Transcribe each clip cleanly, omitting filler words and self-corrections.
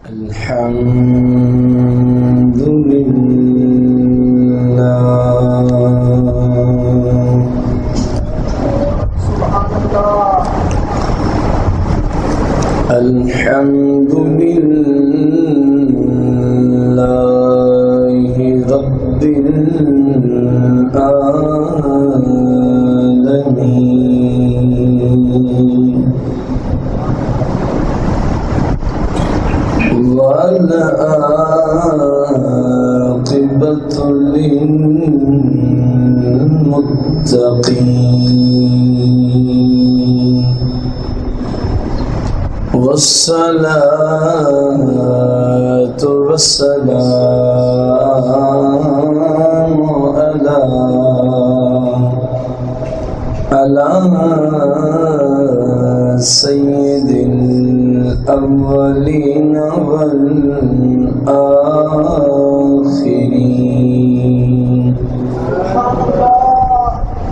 الحمد لله الحمد لله رب العالمين والعاقبة للمتقين والصلاة والسلام على سيد الأولين والآخرين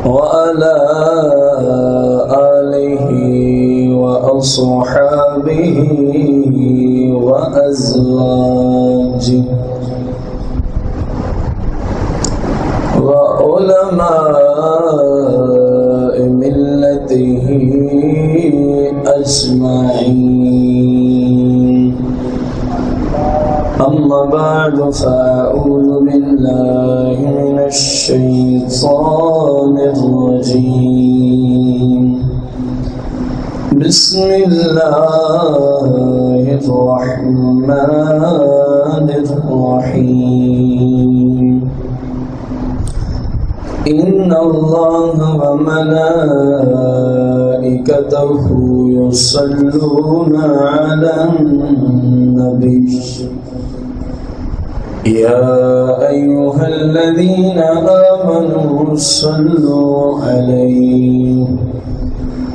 وعلى آله وأصحابه وأزواجه وعلماء ملته أجمعين أما بعد فأعوذ بالله من الشيطان الرجيم بسم الله الرحمن الرحيم إن الله وملائكته يصلون على النبي يا أيها الذين آمنوا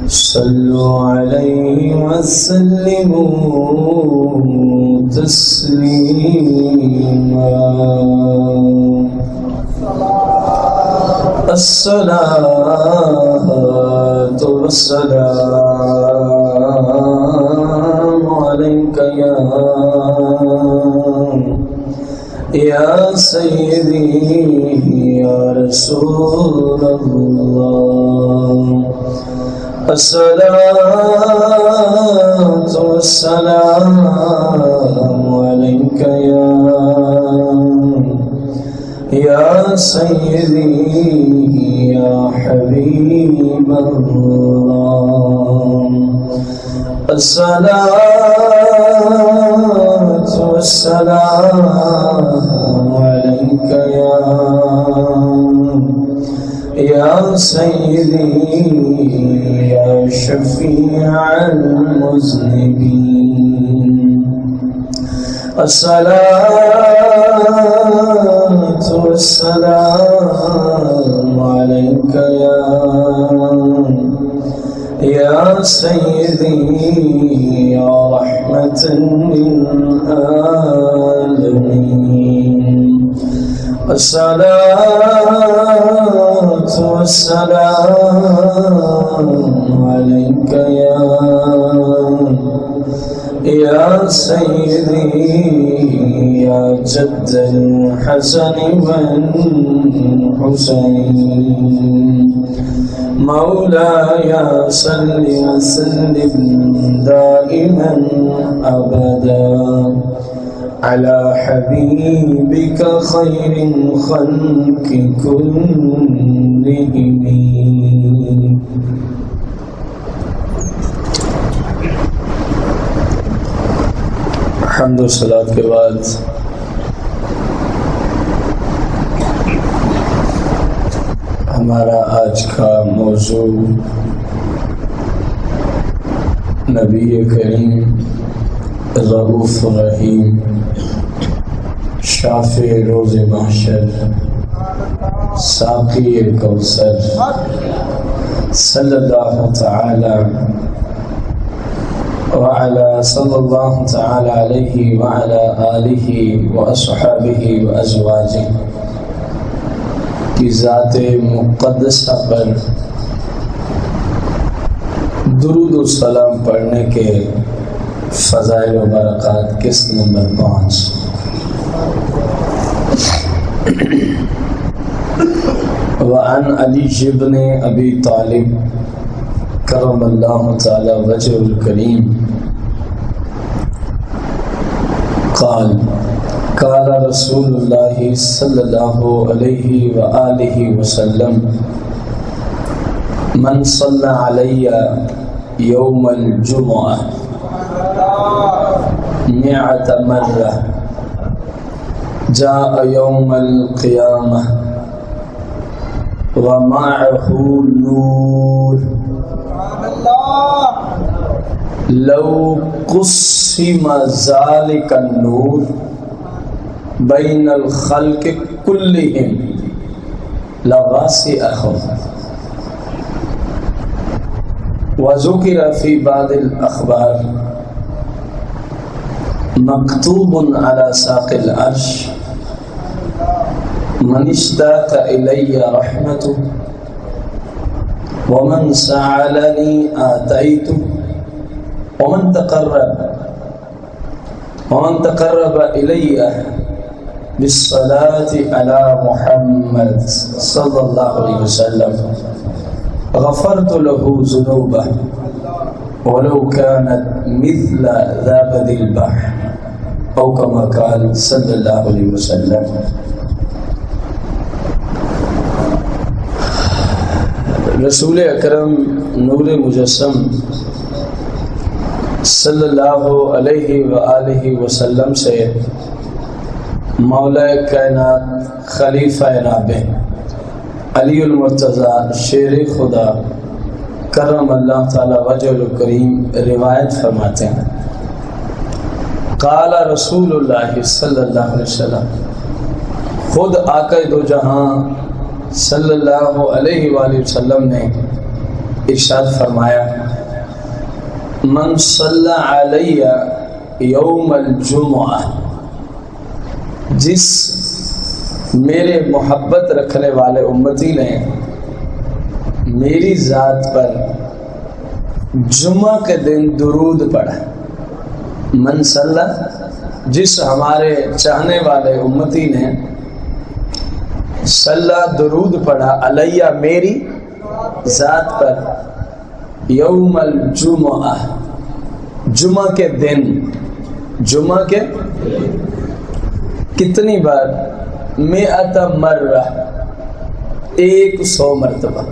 صلوا عليه وسلموا تسليما الصلاة والسلام عليك يا سيدي يا رسول الله الصلاة والسلام عليك يا سيدي يا حبيب الله الصلاة والسلام عليك يا سيدي يا شفيع المذنبين الصلاة والسلام عليك يا سيدي يا رحمة للعالمين الصلاة والسلام عليك يا سيدي يا جد الحسن والحسين مولاي صل وسلم دائما أبدا على حبيبك خير الخلق كلهم. حمد و صلات کے بعد ہمارا آج کا موضوع نبی کریم رؤوف رحیم شافع روز محشر ساقی کوثر صلی اللہ تعالی صلی اللہ تعالی علیہ وعلی آلہ واصحابہ وازواجہ کی ذات مقدسہ پر درود و سلام پڑھنے کے فضائل و برکات قسط نمبر 5۔ وعن علی بن ابی طالب کرم اللہ تعالی وجہ الکریم قال قال رسول اللہ صلی اللہ علیہ وآلہ وسلم من صلی علی یوم الجمعہ 100 مرہ جاء یوم القیامہ ومعه نور لو قسم ذلك النور بین الخلق کلہم لواسعهم وذکر فی بعض الاخبار مکتوب علی ساق العرش من اشتاق الی رحمت ومن سألنی آتیت ومن تقرب الی بالصلاة علی محمد صلی اللہ علیہ وسلم غفرت له ذنوبه ولو كانت مثل زبد البحر او كما قال صلی اللہ علیہ وسلم۔ رسول اکرم نور مجسم صلی اللہ علیہ وآلہ وسلم سے مولا کائنات خلیفہ نابع علی المرتضی شیر خدا کرم اللہ تعالی وجہ الکریم روایت فرماتے ہیں، قال رسول اللہ صلی اللہ علیہ وسلم، خود آقا دو جہاں صلی اللہ علیہ وآلہ وسلم نے ارشاد فرمایا، من صلی علی یوم الجمعہ، جس میرے محبت رکھنے والے امتی نے میری ذات پر جمعہ کے دن درود پڑھا، من صلی، جس ہمارے چاہنے والے امتی نے صلی درود پڑھا علیہ میری ذات پر یوم الجمعہ، جمعہ کے دن، جمعہ کے کتنی بار؟ 100 مرہ، 100 مرتبہ،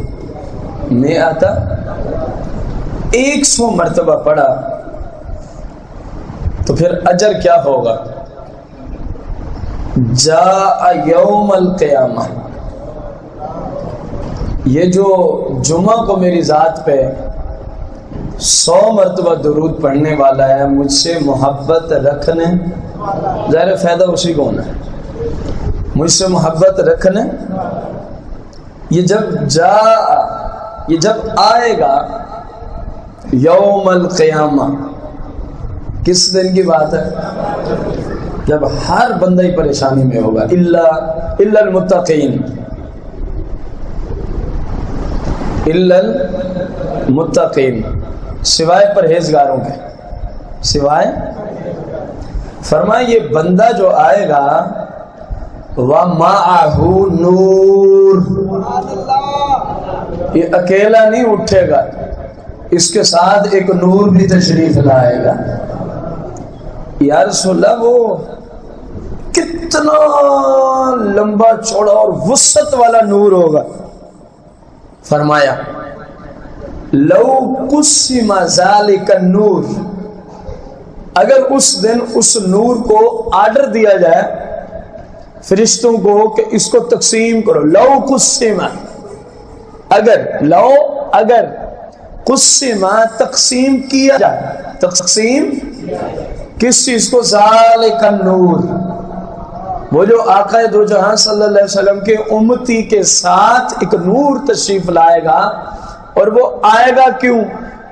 100 مرتبہ پڑھا تو پھر اجر کیا ہوگا؟ جاء یوم القیامہ، یہ جو جمعہ کو میری ذات پہ 100 مرتبہ درود پڑھنے والا ہے، مجھ سے محبت رکھنے، ظاہر فائدہ اسی کو ہونا ہے، مجھ سے محبت رکھنے، یہ جب آئے گا یوم القیامہ، کس دن کی بات ہے؟ جب ہر بندہ ہی پریشانی میں ہوگا، الا المتقین، الا المتقین، سوائے پرہیزگاروں کے، سوائے، فرمائے یہ بندہ جو آئے گا وَمَعَهُ نور، یہ اکیلا نہیں اٹھے گا، اس کے ساتھ ایک نور بھی تشریف لائے گا۔ یا رسول اللہ وہ کتنا لمبا چوڑا اور وسعت والا نور ہوگا؟ فرمایا لو قسم ذلک النور، اگر اس دن اس نور کو آرڈر دیا جائے فرشتوں کو کہ اس کو تقسیم کرو، لو قسم، اگر قسم تقسیم کیا جائے، تقسیم کس چیز کو؟ ذالک النور، وہ جو آقا دو جہاں صلی اللہ علیہ وسلم کے امتی کے ساتھ ایک نور تشریف لائے گا، اور وہ آئے گا کیوں؟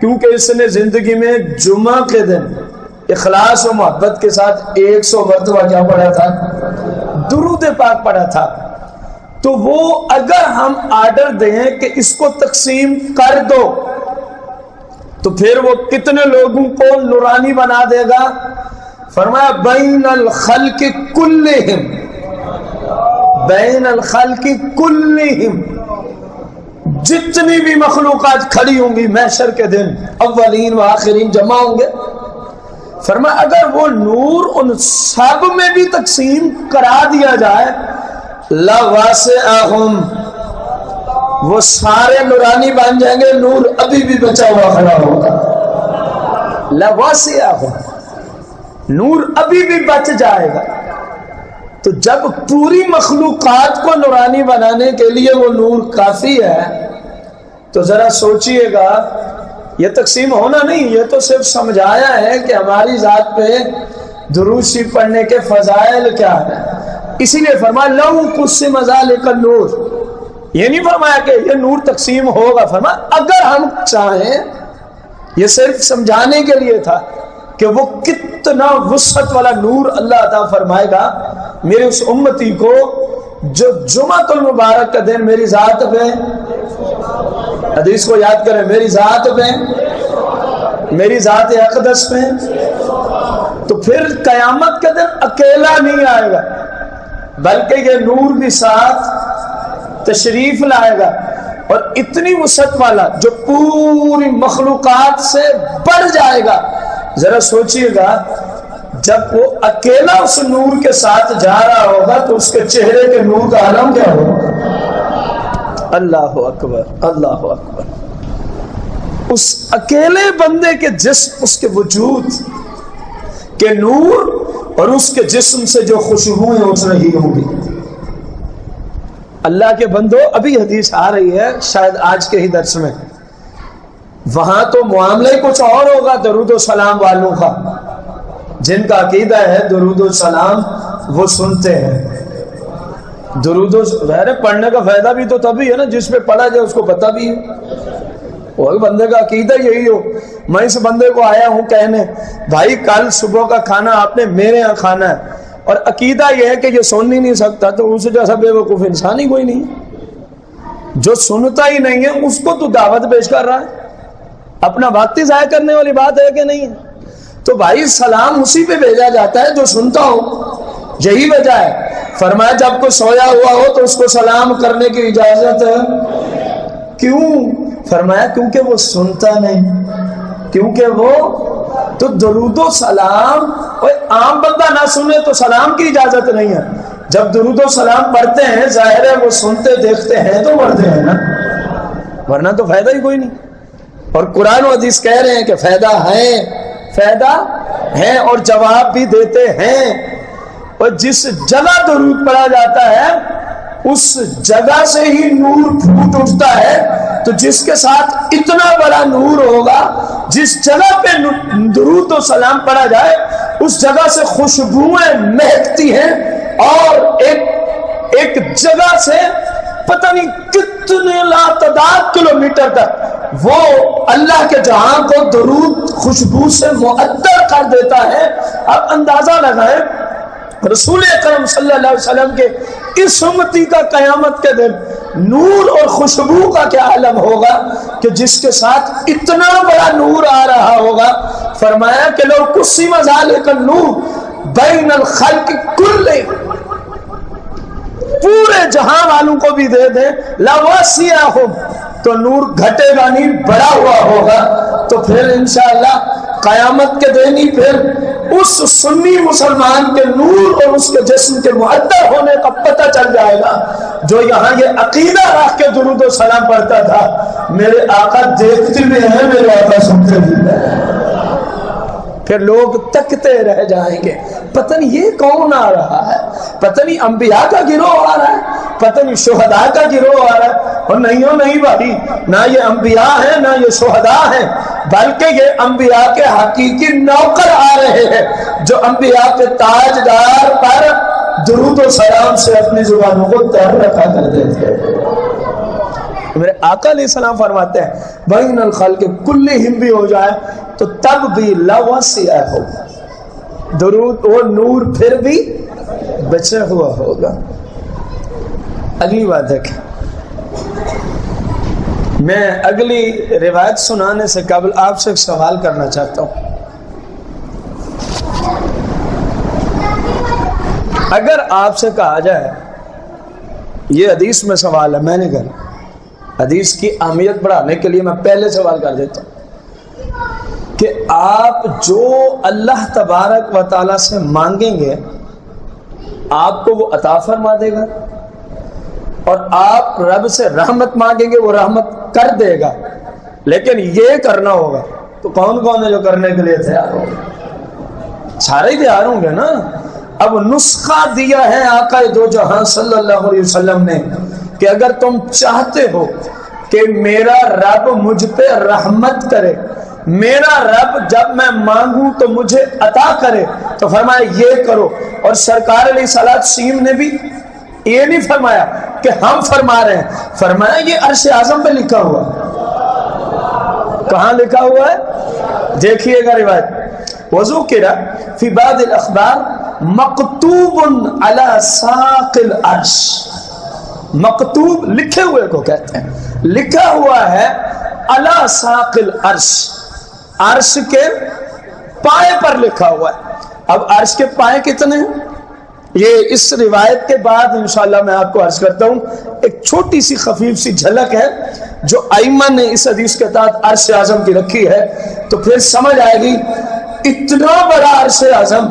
کیونکہ اس نے زندگی میں جمعہ کے دن اخلاص و محبت کے ساتھ 100 مرتبہ کیا پڑھا تھا؟ درود پاک پڑھا تھا۔ تو وہ اگر ہم آرڈر دیں کہ اس کو تقسیم کر دو تو پھر وہ کتنے لوگوں کو نورانی بنا دے گا؟ فرمایا بین الخلق کلہم، بین الخلق کلہم، جتنی بھی مخلوقات کھڑی ہوں گی محشر کے دن، اولین و آخرین جمع ہوں گے، فرمایا اگر وہ نور ان سب میں بھی تقسیم کرا دیا جائے لَوَاسِعَهُمْ، وہ سارے نورانی بن جائیں گے، نور ابھی بھی بچا ہوا کھڑا ہوگا۔ لَوَاسِعَهُمْ، نور ابھی بھی بچ جائے گا۔ تو جب پوری مخلوقات کو نورانی بنانے کے لیے وہ نور کافی ہے، تو ذرا سوچئے گا، یہ تقسیم ہونا نہیں، یہ تو صرف سمجھایا ہے کہ ہماری ذات پہ درود شریف پڑھنے کے فضائل کیا ہیں۔ اسی لیے فرمایا لَوْ قُسِّمَ ذَلِكَ النُّورُ، یہ نہیں فرمایا کہ یہ نور تقسیم ہوگا، فرمایا اگر ہم چاہیں، یہ صرف سمجھانے کے لیے تھا کہ وہ کتنا وسعت والا نور اللہ عطا فرمائے گا میرے اس امتی کو جو جمعۃ المبارک کا دن میری ذات پہ، حدیث کو یاد کریں، میری ذات پہ، میری ذات اقدس پہ، تو پھر قیامت کے دن اکیلا نہیں آئے گا بلکہ یہ نور بھی ساتھ تشریف لائے گا، اور اتنی وسعت والا جو پوری مخلوقات سے بڑھ جائے گا۔ ذرا سوچئے گا جب وہ اکیلا اس نور کے ساتھ جا رہا ہوگا تو اس کے چہرے کے نور کا عالم کیا ہوگا؟ اللہ اکبر، اللہ اکبر۔ اس اکیلے بندے کے جسم، اس کے وجود کے نور اور اس کے جسم سے جو خوشبوئیں اٹھ رہی ہوں گی۔ اللہ کے بندو، ابھی حدیث آ رہی ہے شاید آج کے ہی درس میں، وہاں تو معاملہ ہی کچھ اور ہوگا درود و سلام والوں کا، جن کا عقیدہ ہے درود و سلام وہ سنتے ہیں۔ درود و پڑھنے کا فائدہ بھی تو تبھی ہے نا جس پہ پڑھا جائے اس کو پتہ بھی ہے، وہ بندے کا عقیدہ یہی ہو۔ میں اس بندے کو آیا ہوں کہنے بھائی کل صبح کا کھانا آپ نے میرے یہاں کھانا ہے، اور عقیدہ یہ ہے کہ یہ سن ہی نہیں سکتا، تو اس جیسا بے وقوف انسان ہی کوئی نہیں ہے۔ جو سنتا ہی نہیں ہے اس کو تو دعوت پیش کر رہا ہے، اپنا وقت ہی ضائع کرنے والی بات ہے کہ نہیں ہے؟ تو بھائی سلام اسی پہ بھیجا جاتا ہے جو سنتا ہو، یہی وجہ ہے۔ فرمایا جب کوئی سویا ہوا ہو تو اس کو سلام کرنے کی اجازت ہے، کیوں؟ فرمایا کیونکہ وہ سنتا نہیں، کیونکہ وہ تو درود و سلام، عام بندہ نہ سنے تو سلام کی اجازت نہیں ہے۔ جب درود و سلام پڑھتے ہیں ظاہر ہے وہ سنتے دیکھتے ہیں تو پڑھتے ہیں نا، ورنہ تو فائدہ ہی کوئی نہیں۔ اور قرآن و حدیث کہہ رہے ہیں کہ فائدہ ہے، فائدہ ہے، اور جواب بھی دیتے ہیں۔ اور جس جگہ درود پڑھا جاتا ہے اس جگہ سے ہی نور پھوٹ اٹھتا ہے، تو جس کے ساتھ اتنا بڑا نور ہوگا، جس جگہ پہ درود و سلام پڑھا جائے اس جگہ سے خوشبوئیں مہکتی ہیں، اور ایک جگہ سے پتہ نہیں کتنے لاتعداد کلومیٹر تک وہ اللہ کے جہاں کو درود خوشبو سے معطر کر دیتا ہے۔ اب اندازہ لگائیں رسول اکرم صلی اللہ علیہ وسلم کے اس امتی کا قیامت کے دن نور اور خوشبو کا کیا عالم ہوگا کہ جس کے ساتھ اتنا بڑا نور آ رہا ہوگا۔ فرمایا کہ لو قسم ذالک النور بین الخلق کلہم، پورے جہاں والوں کو بھی دے دیں لواسعہم، تو نور گھٹے گا نہیں، بڑا ہوا ہوگا۔ تو پھر انشاءاللہ قیامت کے دن ہی پھر اس سنی مسلمان کے نور اور اس کے جسم کے معطر ہونے کا پتہ چل جائے گا، جو یہاں یہ عقیدہ رکھ کے درود و سلام پڑھتا تھا میرے آقا دیکھتے بھی ہیں، میرے آقا سنتے بھی ہیں۔ پھر لوگ تکتے رہ جائیں گے، پتہ نہیں یہ کون آ رہا ہے، پتہ نہیں انبیاء کا گروہ آ رہا ہے، پتہ نہیں شہداء کا گروہ آ رہا ہے۔ اور نہیں بھائی، نہ یہ انبیاء ہیں نہ یہ شہداء ہیں، بلکہ یہ انبیاء کے حقیقی نوکر آ رہے ہیں جو انبیاء کے تاجدار پر درود و سلام سے اپنی زبانوں کو تر رکھا کرتے تھے۔ میرے آقا علیہ السلام فرماتے ہیں بین الخلق کلہم بھی ہو جائے تو تب بھی لواسعہ درود وہ نور پھر بھی بچا ہوا ہوگا۔ اگلی بات ہے کہ میں اگلی روایت سنانے سے قبل آپ سے ایک سوال کرنا چاہتا ہوں. اگر آپ سے کہا جائے، یہ حدیث میں سوال ہے، میں نے کہا حدیث کی اہمیت بڑھانے کے لیے میں پہلے سوال کر دیتا ہوں کہ آپ جو اللہ تبارک و تعالیٰ سے مانگیں گے آپ کو وہ عطا فرما دے گا، اور آپ رب سے رحمت مانگیں گے وہ رحمت کر دے گا. لیکن یہ کرنا ہوگا تو کون کون ہے جو کرنے کے لیے تیار ہوگا؟ سارے ہی تیار ہوں گے نا. اب نسخہ دیا ہے آقا دو جہاں صلی اللہ علیہ وسلم نے کہ اگر تم چاہتے ہو کہ میرا رب مجھ پہ رحمت کرے، میرا رب جب میں مانگوں تو مجھے عطا کرے، تو فرمایا یہ کرو. اور سرکار علیہ السلام نے بھی یہ نہیں فرمایا کہ ہم فرما رہے ہیں، فرمایا یہ عرش اعظم پہ لکھا ہوا. کہاں لکھا ہوا ہے؟ دیکھیے گا روایت، وذکر فی بعض الاخبار مکتوب علی ساق العرش. مکتوب لکھے ہوئے کو کہتے ہیں، لکھا ہوا ہے علی ساق العرش، عرش کے پائے پر لکھا ہوا ہے. اب عرش کے پائے کتنے ہیں؟ یہ اس روایت کے بعد انشاءاللہ میں آپ کو عرض کرتا ہوں. ایک چھوٹی سی خفیف سی جھلک ہے جو ائمہ نے اس حدیث کے تحت عرش اعظم کی رکھی ہے، تو پھر سمجھ آئے گی اتنا بڑا عرش اعظم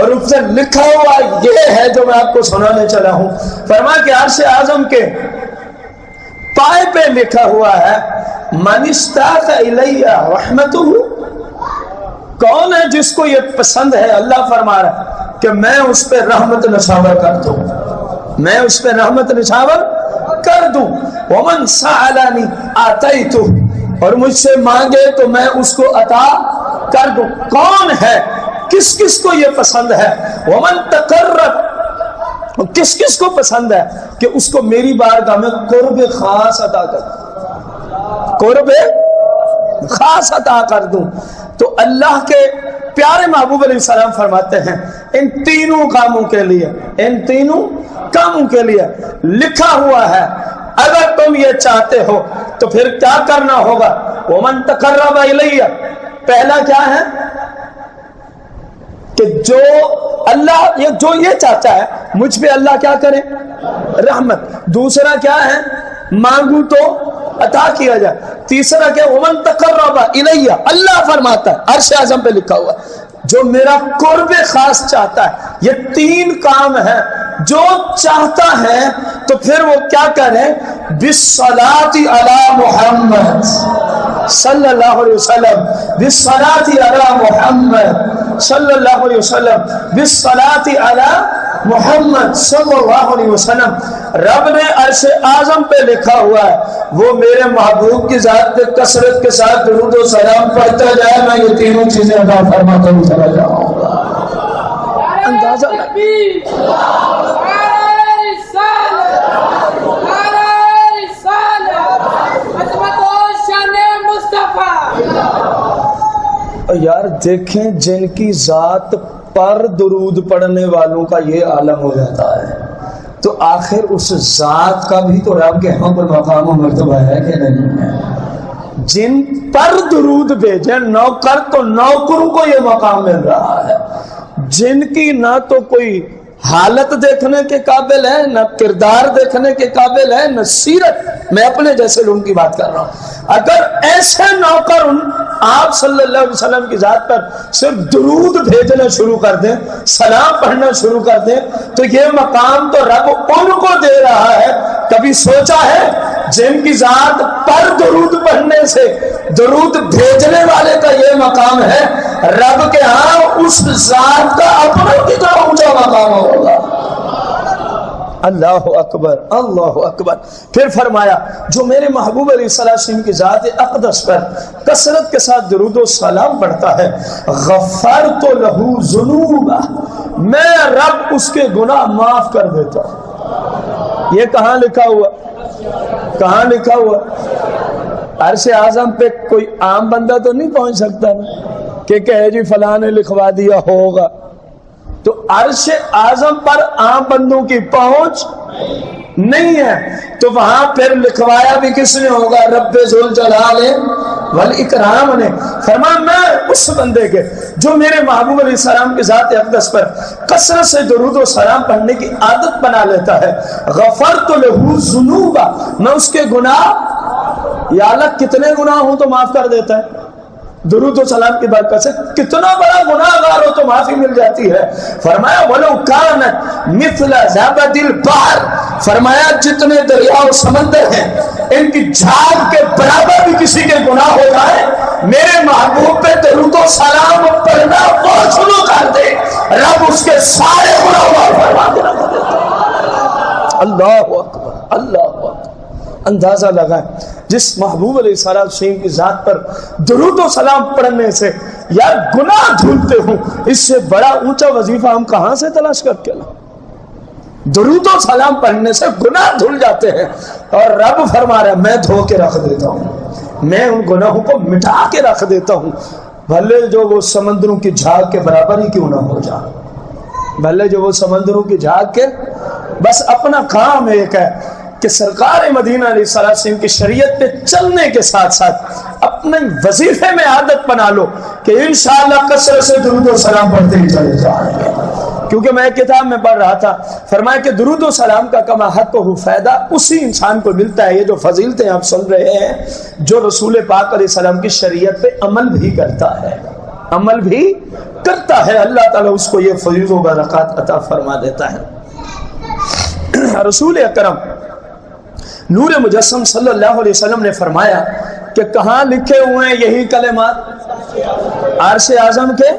اور اس سے لکھا ہوا یہ ہے جو میں آپ کو سنانے چلا ہوں. فرمایا کہ عرش اعظم کے پائے پہ لکھا ہوا ہے من اشتاق الی رحمتہ. کون ہے جس کو یہ پسند ہے؟ اللہ فرما رہا ہے کہ میں اس پہ رحمت نشاور کر دوں، میں اس پہ رحمت نشاور کر دوں. ومن سألنی آتیتہ، اور مجھ سے مانگے تو میں اس کو عطا کر دوں. کون ہے؟ کس کس کو یہ پسند ہے؟ ومن تقرب، کس کس کو پسند ہے کہ اس کو میری بارگاہ میں قرب خاص عطا کر دوں، قرب خاص عطا کر دوں. تو اللہ کے پیارے محبوب علیہ السلام فرماتے ہیں ان تینوں کاموں کے لیے، ان تینوں کاموں کے لیے لکھا ہوا ہے. اگر تم یہ چاہتے ہو تو پھر کیا کرنا ہوگا؟ ومن تقرب الی، پہلا کیا ہے کہ جو اللہ جو یہ چاہتا ہے مجھ پہ اللہ کیا کرے؟ رحمت. دوسرا کیا ہے؟ مانگوں تو عطا کیا جائے. تیسرا کیا؟ ومن تقرب الی، اللہ فرماتا ہے عرش اعظم پہ لکھا ہوا جو میرا قرب خاص چاہتا ہے. یہ تین کام ہیں. جو چاہتا ہے تو پھر وہ کیا کرے؟ بالصلاۃ علی محمد صلی اللہ علیہ وسلم، بالصلاۃ علی محمد صلی اللہ علیہ وسلم، بالصلاۃ علی محمد صلی اللہ علیہ وسلم. رب نے عرش اعظم پہ لکھا ہوا ہے وہ میرے محبوب کی ذات پہ کثرت کے ساتھ درود و سلام پڑھتا جائے، میں یہ تینوں چیزیں عطا فرماتا ہوں چلا جاؤں گا. اندازہ یار دیکھیں جن کی ذات پر درود پڑھنے والوں کا یہ عالم ہو جاتا ہے تو آخر اس ذات کا بھی تو رب کے ہاں پر مقام و مرتبہ ہے کہ نہیں ہے. جن پر درود بھیجے نوکر تو نوکروں کو یہ مقام مل رہا ہے. جن کی نہ تو کوئی حالت دیکھنے کے قابل ہے، نہ کردار دیکھنے کے قابل ہے، نہ سیرت، میں اپنے جیسے لوگوں کی بات کر رہا ہوں. اگر ایسے نوکر آپ صلی اللہ علیہ وسلم کی ذات پر صرف درود بھیجنا شروع کر دیں، سلام پڑھنا شروع کر دیں، تو یہ مقام تو رب ان کو دے رہا ہے. کبھی سوچا ہے جن کی ذات پر درود پڑھنے سے درود بھیجنے والے کا یہ مقام ہے، رب کے ہاں اس ذات کا اپنا کتنا اونچا مقام ہوگا. اللہ اکبر، اللہ اکبر. پھر فرمایا جو میرے محبوب علیہ السلام کی ذات اقدس پر کثرت کے ساتھ درود و سلام پڑھتا ہے، غفرت لہ ذنوبہ، میں رب اس کے گناہ معاف کر دیتا ہوں. یہ کہاں لکھا ہوا؟ کہاں لکھا ہوا؟ عرش اعظم پہ کوئی عام بندہ تو نہیں پہنچ سکتا نا کہ کہے جی فلاں نے لکھوا دیا ہوگا. تو عرش اعظم پر عام بندوں کی پہنچ نہیں ہے تو وہاں پھر لکھوایا بھی کس نے ہوگا؟ رب ذوال جلال والاکرام نے. فرمایا میں اس بندے کے جو میرے محبوب علیہ السلام کی ذات اقدس پر کثرت سے درود و سلام پڑھنے کی عادت بنا لیتا ہے، غفرت لہ ذنوبا، میں اس کے گناہ، یا اللہ کتنے گناہ ہوں تو معاف کر دیتا ہے درود و سلام کی برکت سے، کتنا بڑا گناہ گار ہو تو معافی مل جاتی ہے. فرمایا وَلَوْ كَانَتْ مِثْلَ زَبَدِ الْبَحْرِ، فرمایا جتنے دریا و سمندر ہیں ان کی جھاگ کے برابر بھی کسی کے گناہ ہو جائے، میرے محبوب پہ درود و سلام پڑھنا وہ شروع کر دے، رب اس کے سارے گناہ معاف فرما کے رکھ دیتا. اللہ اکبر، اللہ اکبر. اندازہ لگائیں جس محبوب علیہ السلام کی ذات پر درود و سلام پڑھنے سے یار گناہ دھلتے ہوں، اس سے بڑا اونچا وظیفہ ہم کہاں سے تلاش کر کے لائیں؟ درود و سلام پڑھنے سے گناہ دھل جاتے ہیں، اور رب فرما رہا ہے میں دھو کے رکھ دیتا ہوں، میں ان گناہوں کو مٹا کے رکھ دیتا ہوں، بھلے جو وہ سمندروں کی جھاگ کے برابر ہی کیوں نہ ہو جائے، بھلے جو وہ سمندروں کی جھاگ کے. بس اپنا کام ایک ہے کہ سرکار مدینہ علیہ السلام کی شریعت پہ چلنے کے ساتھ ساتھ اپنے وظیفے میں عادت بنا لو کہ انشاءاللہ کثرت سے درود و سلام پڑھتے ہی چلے جائیں گے. کیونکہ میں ایک کتاب میں پڑھ رہا تھا، فرمایا کہ درود و سلام کا کما حق ہو فائدہ اسی انسان کو ملتا ہے، یہ جو فضیلتیں آپ سن رہے ہیں، جو رسول پاک علیہ السلام کی شریعت پہ عمل بھی کرتا ہے، عمل بھی کرتا ہے، اللہ تعالیٰ اس کو یہ فیض و برکات عطا فرما دیتا ہے. رسول اکرم نور مجسم صلی اللہ علیہ وسلم نے فرمایا کہ کہاں لکھے ہوئے ہیں یہی کلمات؟ عرش اعظم کے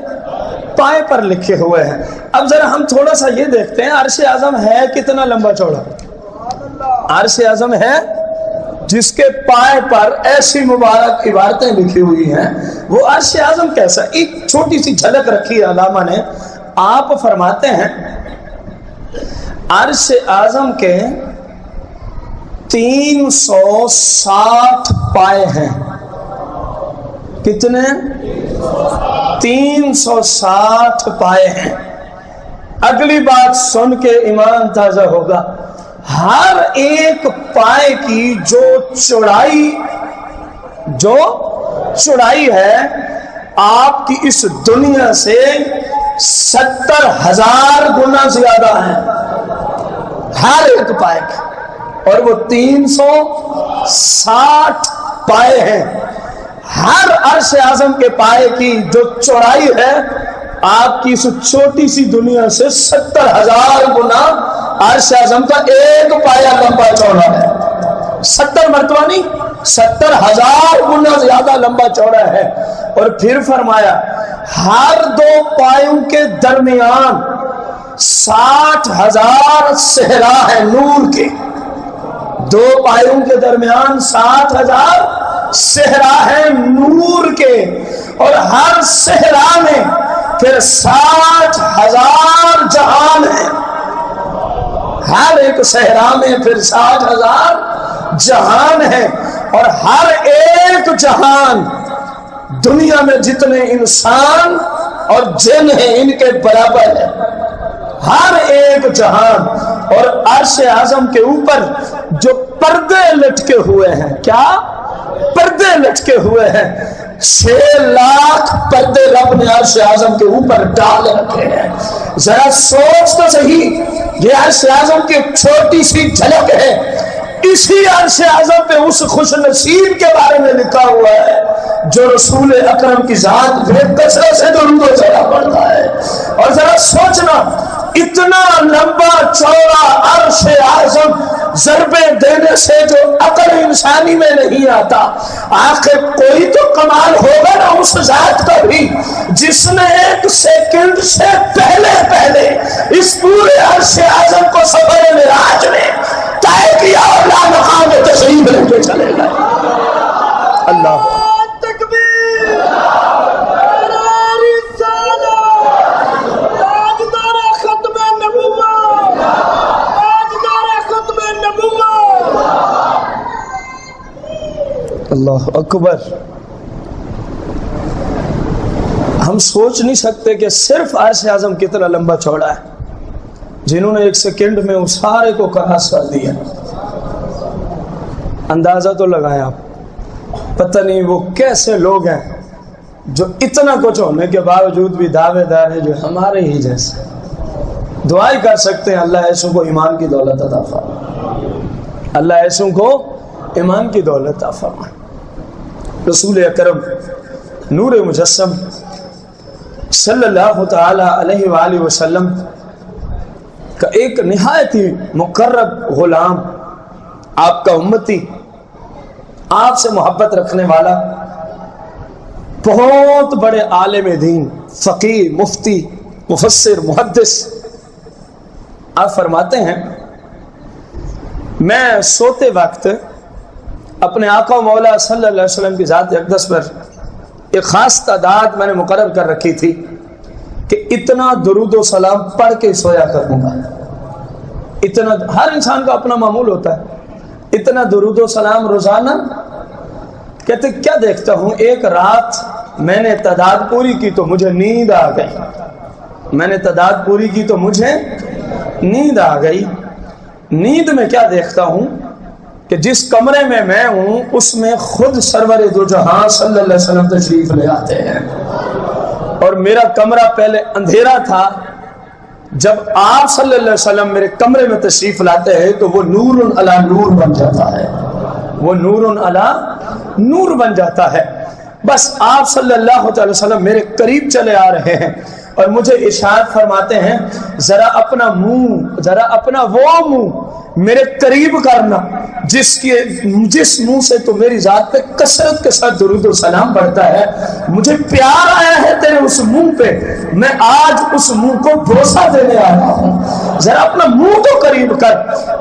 پائے پر لکھے ہوئے ہیں. اب ذرا ہم تھوڑا سا یہ دیکھتے ہیں عرش اعظم ہے کتنا لمبا چوڑا؟ عرش اعظم ہے جس کے پائے پر ایسی مبارک عبارتیں لکھی ہوئی ہیں، وہ عرش اعظم کیسا؟ ایک چھوٹی سی جھلک رکھی ہے علامہ نے. آپ فرماتے ہیں عرش اعظم کے 360 پائے ہیں. کتنے؟ 360 پائے ہیں. اگلی بات سن کے ایمان تازہ ہوگا، ہر ایک پائے کی جو چوڑائی ہے آپ کی اس دنیا سے 70,000 گنا زیادہ ہے ہر ایک پائے کی، اور وہ 360 پائے ہیں. ہر عرش اعظم کے پائے کی جو چوڑائی ہے آپ کی اس چھوٹی سی دنیا سے 70,000 گنا عرش اعظم کا ایک پایا لمبا چوڑا ہے. 70 مرتبہ نہیں، 70,000 گنا زیادہ لمبا چوڑا ہے. اور پھر فرمایا ہر دو پایوں کے درمیان 60,000 صحرا ہے نور کے. دو پایوں کے درمیان 60,000 صحرا ہے نور کے، اور ہر صحرا میں پھر 60,000 جہان ہیں. ہر ایک صحرا میں پھر 60,000 جہان ہیں، اور ہر ایک جہان دنیا میں جتنے انسان اور جن ہیں ان کے برابر ہے. ہر ایک جہان. اور عرش اعظم کے اوپر جو پردے لٹکے ہوئے ہیں، کیا پردے لٹکے ہوئے ہیں؟ 6 لاکھ پردے رب نے عرش اعظم کے اوپر ڈال رکھے ہیں. ذرا سوچ تو صحیح، یہ عرش اعظم کی چھوٹی سی جھلک ہے. اسی عرش اعظم پہ اس خوش نصیب کے بارے میں لکھا ہوا ہے جو رسول اکرم کی ذات بے کثرت سے درود و سلام پڑھتا ہے. اور ذرا سوچنا، اتنا لمبا چوڑا عرش اعظم ضربے دینے سے جو عقل انسانی میں نہیں آتا، آخر کوئی تو کمال ہوگا نا اس ذات کا بھی جس نے 1 سیکنڈ سے پہلے اس پورے عرش اعظم کو سفر معراج میں طے کیا اور لا مقام تشریف لے کے چلے گئے. اللہ اللہ اکبر. ہم سوچ نہیں سکتے کہ صرف عرش اعظم کتنا لمبا چوڑا ہے. جنہوں نے 1 سیکنڈ میں اس سارے کو کراس کر دیا. اندازہ تو لگائیں آپ, پتہ نہیں وہ کیسے لوگ ہیں جو اتنا کچھ ہونے کے باوجود بھی دعوے دار ہیں جو ہمارے ہی جیسے. دعائیں کر سکتے ہیں اللہ ایسوں کو ایمان کی دولت عطا فرمائے, اللہ ایسوں کو ایمان کی دولت عطا فرمائے. رسول اکرم نور مجسم صلی اللہ تعالی علیہ وآلہ وسلم کا ایک نہایت ہی مقرب غلام, آپ کا امتی, آپ سے محبت رکھنے والا, بہت بڑے عالم دین, فقیر, مفتی, مفسر, محدث, آپ فرماتے ہیں میں سوتے وقت اپنے آقا و مولا صلی اللہ علیہ وسلم کی ذات اقدس پر ایک خاص تعداد میں نے مقرر کر رکھی تھی کہ اتنا درود و سلام پڑھ کے سویا کروں گا. اتنا, ہر انسان کا اپنا معمول ہوتا ہے, اتنا درود و سلام روزانہ. کہتے کیا دیکھتا ہوں, ایک رات میں نے تعداد پوری کی تو مجھے نیند آ گئی, میں نے تعداد پوری کی تو مجھے نیند آ گئی. نیند میں کیا دیکھتا ہوں کہ جس کمرے میں ہوں اس میں خود سرور دو جہاں صلی اللہ علیہ وسلم تشریف لے آتے ہیں, اور میرا کمرہ پہلے اندھیرا تھا. جب آپ صلی اللہ علیہ وسلم میرے کمرے میں تشریف لاتے ہیں تو وہ نور علی نور بن جاتا ہے, وہ نور علی نور بن جاتا ہے. بس آپ صلی اللہ علیہ وسلم میرے قریب چلے آ رہے ہیں اور مجھے ارشاد فرماتے ہیں ذرا اپنا منہ, ذرا اپنا وہ منہ میرے قریب کرنا جس منہ سے تو میری ذات پہ کثرت کے ساتھ درود و سلام پڑھتا ہے. مجھے پیار آیا ہے تیرے اس منہ پہ, میں آج اس منہ کو بوسہ دینے آیا ہوں, ذرا اپنا منہ تو قریب کر.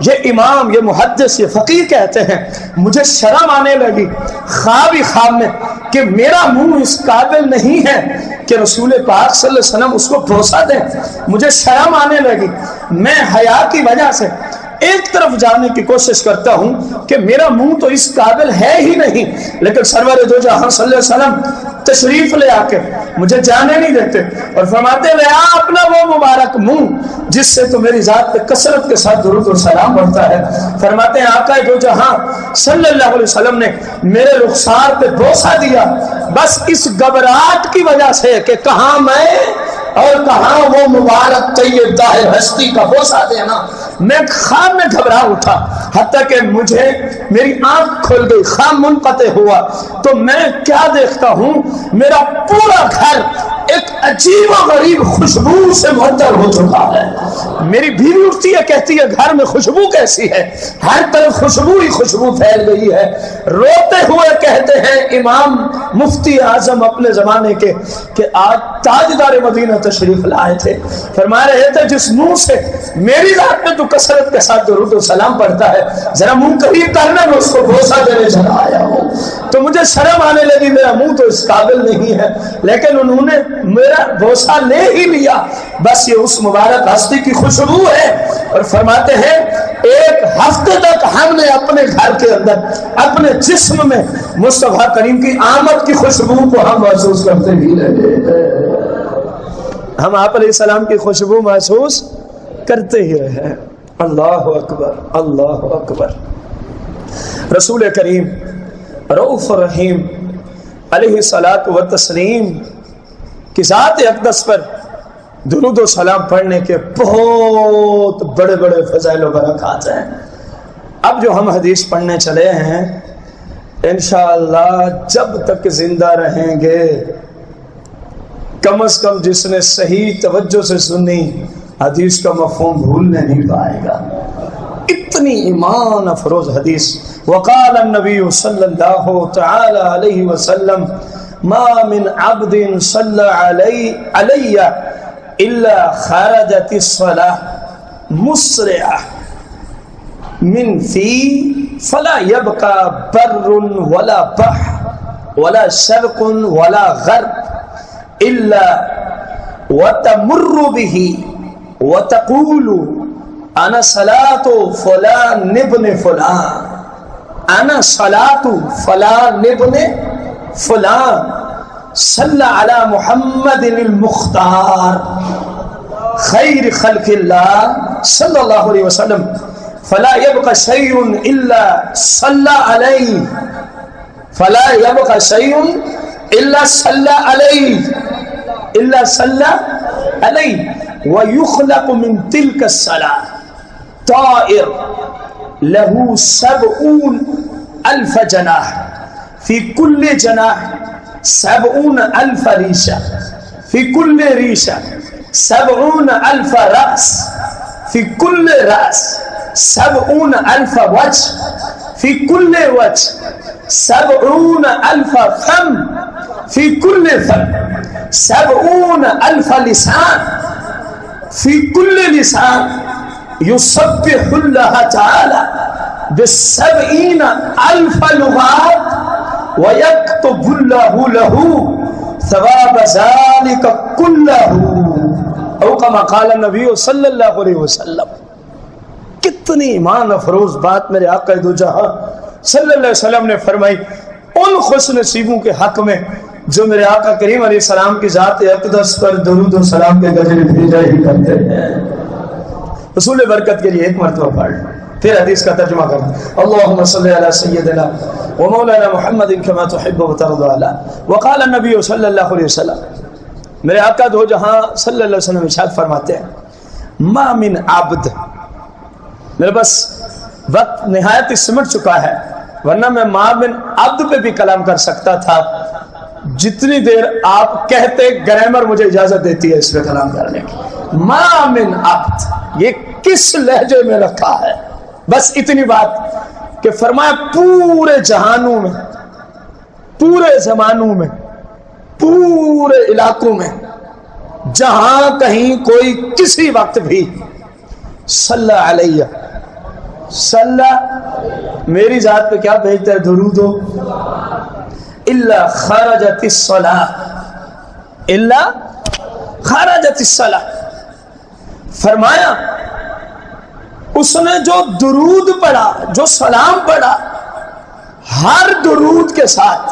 یہ امام, یہ محدث, یہ فقیر کہتے ہیں مجھے شرم آنے لگی خواب ہی خواب میں کہ میرا منہ اس قابل نہیں ہے کہ رسول پاک صلی اللہ علیہ وسلم اس کو بوسہ دیں. مجھے شرم آنے لگی, میں حیا کی وجہ سے ایک طرف جانے کی کوشش کرتا ہوں کہ میرا منہ تو اس قابل ہے ہی نہیں, لیکن سرور دو جہاں صلی اللہ علیہ وسلم تشریف لے آ کے مجھے جانے نہیں دیتے اور فرماتے لے آ اپنا وہ مبارک منہ جس سے تو میری ذات پہ کثرت کے ساتھ درود و سلام پڑھتا ہے. فرماتے ہیں آقا دو جہاں صلی اللہ علیہ وسلم نے میرے رخسار پہ بوسہ دیا, بس اس گھبراہٹ کی وجہ سے کہ کہاں میں اور کہاں وہ مبارک طیب طاہر ہستی کا بوسہ دینا, میں خواب میں گھبرا اٹھا حتیٰ کہ مجھے میری آنکھ کھل گئی, خواب منقطع ہوا تو میں کیا دیکھتا ہوں میرا پورا گھر ایک عجیب و غریب خوشبو سے معطر ہو چکا ہے. میری بیوی اٹھتی ہے کہتی ہے گھر میں خوشبو کیسی ہے, ہر طرف خوشبو ہی خوشبو پھیل گئی ہے. روتے ہوئے کہتے ہیں امام مفتی اعظم اپنے زمانے کے کہ آج تاجدار مدینہ تشریف لائے تھے, فرما رہے تھے جس منہ سے میری ذات میں تو کثرت کے ساتھ درود و سلام پڑھتا ہے, ذرا منہ قریب کرنا, میں اس کو بوسہ دینے چلا آیا ہوں. تو مجھے شرم آنے لگی, میرا منہ تو اس قابل نہیں ہے, لیکن انہوں نے میرا بوسہ لے ہی لیا. بس یہ اس مبارک ہستی کی خوشبو ہے. اور فرماتے ہیں 1 ہفتے تک ہم نے اپنے گھر کے اندر اپنے جسم میں مصطفیٰ کریم کی آمد کی خوشبو کو ہم محسوس کرتے ہی رہے, ہم آپ علیہ السلام کی خوشبو محسوس کرتے ہی رہے. اللہ اکبر, اللہ اکبر. رسول کریم رؤوف الرحیم علیہ الصلاۃ والتسلیم کی ذات اقدس پر درود و سلام پڑھنے کے بہت بڑے بڑے فضائل و برکات ہیں. اب جو ہم حدیث پڑھنے چلے ہیں انشاءاللہ جب تک زندہ رہیں گے کم از کم جس نے صحیح توجہ سے سنی حدیث کا مفہوم بھولنے نہیں پائے گا. اتنی ایمان افروز حدیث. وقال النبی صلی اللہ تعالی علیہ وسلم ما من عبد صلی علی الا خرجت الصلاة مسرعة من في فلا يبقى بر ولا بحر ولا شرق ولا غرب الا وتمر به وتقول انا صلاة فلان ابن فلان, انا صلاة فلان ابن فلان, صلی علی محمد المختار. خیر خلق اللہ صلی اللہ علیہ وسلم فلا يبقى شيء الا صلى عليه فلا يبقى شيء الا صلى عليه الا صلى عليه ويخلق من تلك الصلاة طائر له 70,000 جناح في كل جناح 70,000 ريشة في كل ريشة 70,000 رأس في كل رأس 70,000 وجه في كل وجه 70,000 فم في كل فم 70,000 لسان في كل لسان يسبح الله تعالى ب70,000 لغات ويكتب الله له ثواب ذلك كله او كما قال النبي صلی اللہ علیہ وسلم۔ کتنی ایمان افروز بات میرے آقا دو جہاں صلی اللہ علیہ وسلم نے فرمائی ان خوش نصیبوں کے حق میں جو میرے آقا کریم علیہ السلام کی ذات اقدس پر درود و سلام کے گجر بھیجا ہی کرتے ہیں۔ رسول برکت کے لیے ایک مرتبہ پڑھ پھر حدیث کا ترجمہ کریں۔ اللہم صلی علی سیدنا و مولانا محمد کما تحب و ترضى علی وقال النبی صلی اللہ علیہ وسلم، میرے آقا دو جہاں صلی اللہ علیہ وسلم ارشاد فرماتے ہیں ما من عبد، میرے بس وقت نہایت ہی سمٹ چکا ہے ورنہ میں ما من عبد پہ بھی کلام کر سکتا تھا، جتنی دیر آپ کہتے گرامر مجھے اجازت دیتی ہے اس پہ کلام کرنے کی۔ ما من عبد یہ کس لہجے میں رکھا ہے؟ بس اتنی بات کہ فرمایا پورے جہانوں میں، پورے زمانوں میں، پورے علاقوں میں جہاں کہیں کوئی کسی وقت بھی صلی علیہ صلی میری ذات پہ کیا بھیجتا ہے؟ درود ہو الا خرجت الصلاۃ الا خرجت الصلاۃ، فرمایا اس نے جو درود پڑھا، جو سلام پڑھا، ہر درود کے ساتھ،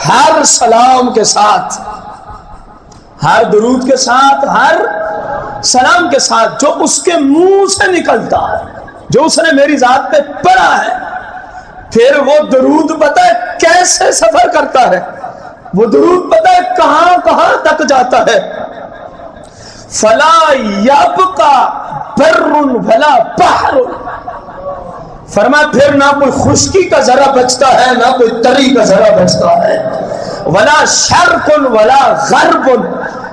ہر سلام کے ساتھ، ہر درود کے ساتھ، ہر سلام کے ساتھ جو اس کے منہ سے نکلتا ہے، جو اس نے میری ذات پہ پڑھا ہے، پھر وہ درود پتہ ہے کیسے سفر کرتا ہے، وہ درود پتہ ہے کہاں کہاں تک جاتا ہے۔ فلا یبقى بر ولا بحر، فرمایا پھر نہ کوئی خشکی کا ذرہ بچتا ہے، نہ کوئی تری کا ذرہ بچتا ہے، ولا شرق ولا غرب،